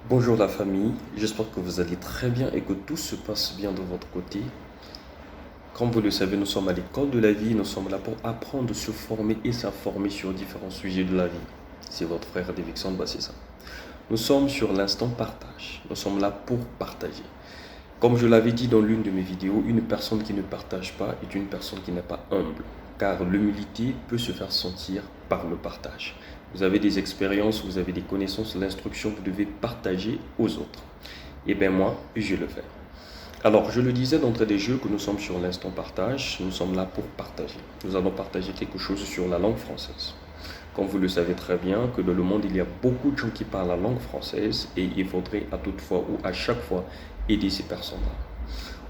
Bonjour la famille, j'espère que vous allez très bien et que tout se passe bien de votre côté. Comme vous le savez, nous sommes à l'école de la vie, nous sommes là pour apprendre, se former et s'informer sur différents sujets de la vie. C'est votre frère Davidson Bassissa. Nous sommes sur l'instant partage, nous sommes là pour partager. Comme je l'avais dit dans l'une de mes vidéos, une personne qui ne partage pas est une personne qui n'est pas humble, car l'humilité peut se faire sentir par le partage. Vous avez des expériences, vous avez des connaissances, l'instruction, vous devez partager aux autres. Et bien moi, je le fais. Alors, je le disais d'entrée des jeux que nous sommes sur l'instant partage, nous sommes là pour partager. Nous allons partager quelque chose sur la langue française. Comme vous le savez très bien, que dans le monde, il y a beaucoup de gens qui parlent la langue française et il faudrait à toute fois ou à chaque fois aider ces personnes-là.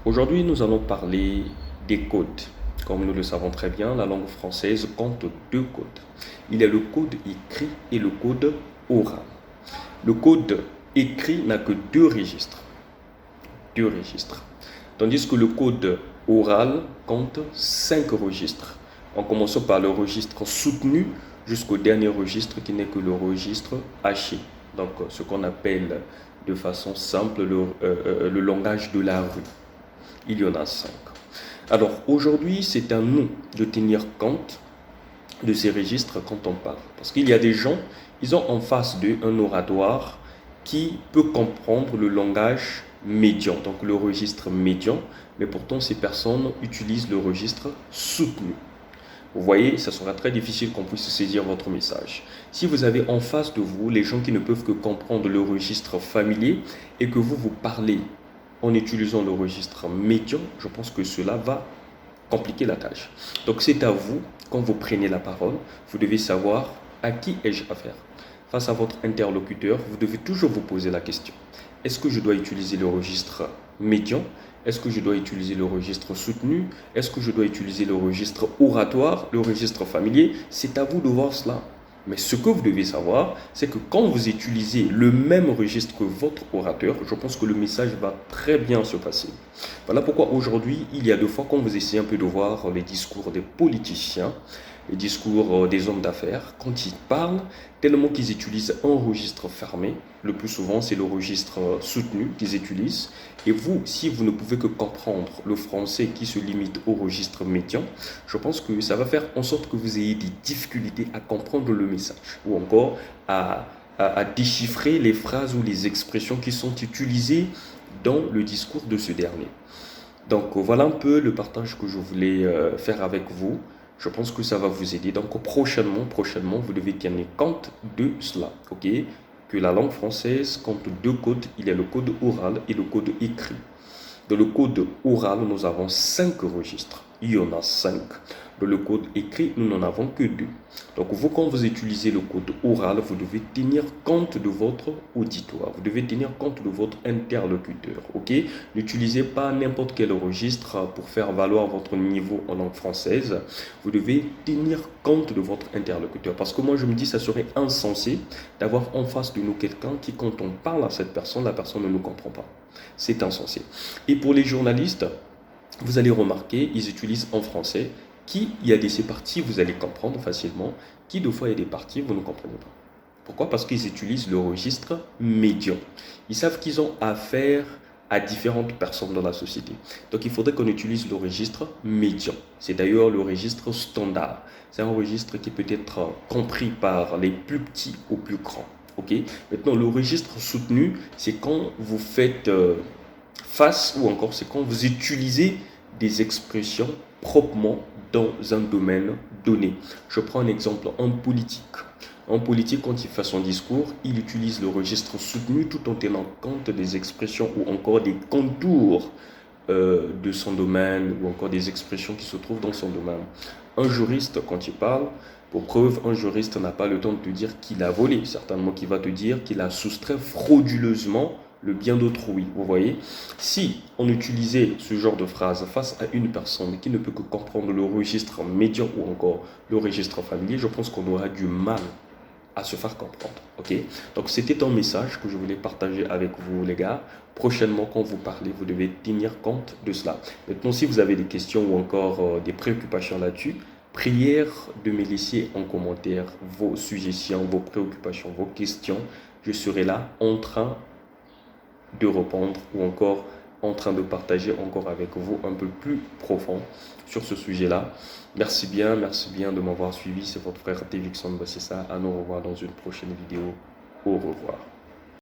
Aujourd'hui, nous allons parler des codes. Comme nous le savons très bien, la langue française compte deux codes. Il y a le code écrit et le code oral. Le code écrit n'a que deux registres. Deux registres. Tandis que le code oral compte 5 registres. En commençant par le registre soutenu jusqu'au dernier registre qui n'est que le registre haché. Donc ce qu'on appelle de façon simple le langage de la rue. Il y en a 5. Alors aujourd'hui, c'est à nous de tenir compte de ces registres quand on parle. Parce qu'il y a des gens, ils ont en face d'eux un oratoire qui peut comprendre le langage médian, donc le registre médian, mais pourtant ces personnes utilisent le registre soutenu. Vous voyez, ça sera très difficile qu'on puisse saisir votre message. Si vous avez en face de vous les gens qui ne peuvent que comprendre le registre familier et que vous parlez en utilisant le registre médian, je pense que cela va compliquer la tâche. Donc c'est à vous, quand vous prenez la parole, vous devez savoir à qui ai-je affaire. Face à votre interlocuteur, vous devez toujours vous poser la question. Est-ce que je dois utiliser le registre médian? Est-ce que je dois utiliser le registre soutenu? Est-ce que je dois utiliser le registre oratoire, le registre familier? C'est à vous de voir cela. Mais ce que vous devez savoir, c'est que quand vous utilisez le même registre que votre orateur, je pense que le message va très bien se passer. Voilà pourquoi aujourd'hui, il y a deux fois, quand vous essayez un peu de voir les discours des politiciens, les discours des hommes d'affaires, quand ils parlent, tellement qu'ils utilisent un registre fermé, le plus souvent c'est le registre soutenu qu'ils utilisent, et vous, si vous ne pouvez que comprendre le français qui se limite au registre médian, je pense que ça va faire en sorte que vous ayez des difficultés à comprendre le message, ou encore à déchiffrer les phrases ou les expressions qui sont utilisées dans le discours de ce dernier. Donc voilà un peu le partage que je voulais faire avec vous. Je pense que ça va vous aider. Donc prochainement, vous devez tenir compte de cela. Ok? Que la langue française compte deux codes. Il y a le code oral et le code écrit. Dans le code oral, nous avons 5 registres. Il y en a 5. Dans le code écrit, nous n'en avons que 2. Donc vous, quand vous utilisez le code oral, vous devez tenir compte de votre auditoire. Vous devez tenir compte de votre interlocuteur. Ok? N'utilisez pas n'importe quel registre pour faire valoir votre niveau en langue française. Vous devez tenir compte de votre interlocuteur. Parce que moi, je me dis, ça serait insensé d'avoir en face de nous quelqu'un qui, quand on parle à cette personne, la personne ne nous comprend pas. C'est insensé. Et pour les journalistes, vous allez remarquer, ils utilisent en français qui, il y a ces parties, vous allez comprendre facilement, qui deux fois il y a des parties, vous ne comprenez pas. Pourquoi? Parce qu'ils utilisent le registre médian. Ils savent qu'ils ont affaire à différentes personnes dans la société. Donc il faudrait qu'on utilise le registre médian. C'est d'ailleurs le registre standard. C'est un registre qui peut être compris par les plus petits aux plus grands. Ok? Maintenant, le registre soutenu, c'est quand vous faites face ou encore c'est quand vous utilisez des expressions proprement dans un domaine donné. Je prends un exemple en politique. En politique, quand il fait son discours, il utilise le registre soutenu tout en tenant compte des expressions ou encore des contours de son domaine ou encore des expressions qui se trouvent dans son domaine. Un juriste, quand il parle, pour preuve, un juriste n'a pas le temps de te dire qu'il a volé. Certainement qu'il va te dire qu'il a soustrait frauduleusement le bien d'autrui. Vous voyez? Si on utilisait ce genre de phrase face à une personne qui ne peut que comprendre le registre médian ou encore le registre familier, je pense qu'on aura du mal à se faire comprendre. Ok? Donc c'était un message que je voulais partager avec vous les gars. Prochainement, quand vous parlez, vous devez tenir compte de cela. Maintenant, si vous avez des questions ou encore des préoccupations là-dessus, prière de me laisser en commentaire vos suggestions, vos préoccupations, vos questions. Je serai là en train de répondre ou encore en train de partager encore avec vous un peu plus profond sur ce sujet-là. Merci bien de m'avoir suivi. C'est votre frère Télixon Bassessa. À nous revoir dans une prochaine vidéo. Au revoir.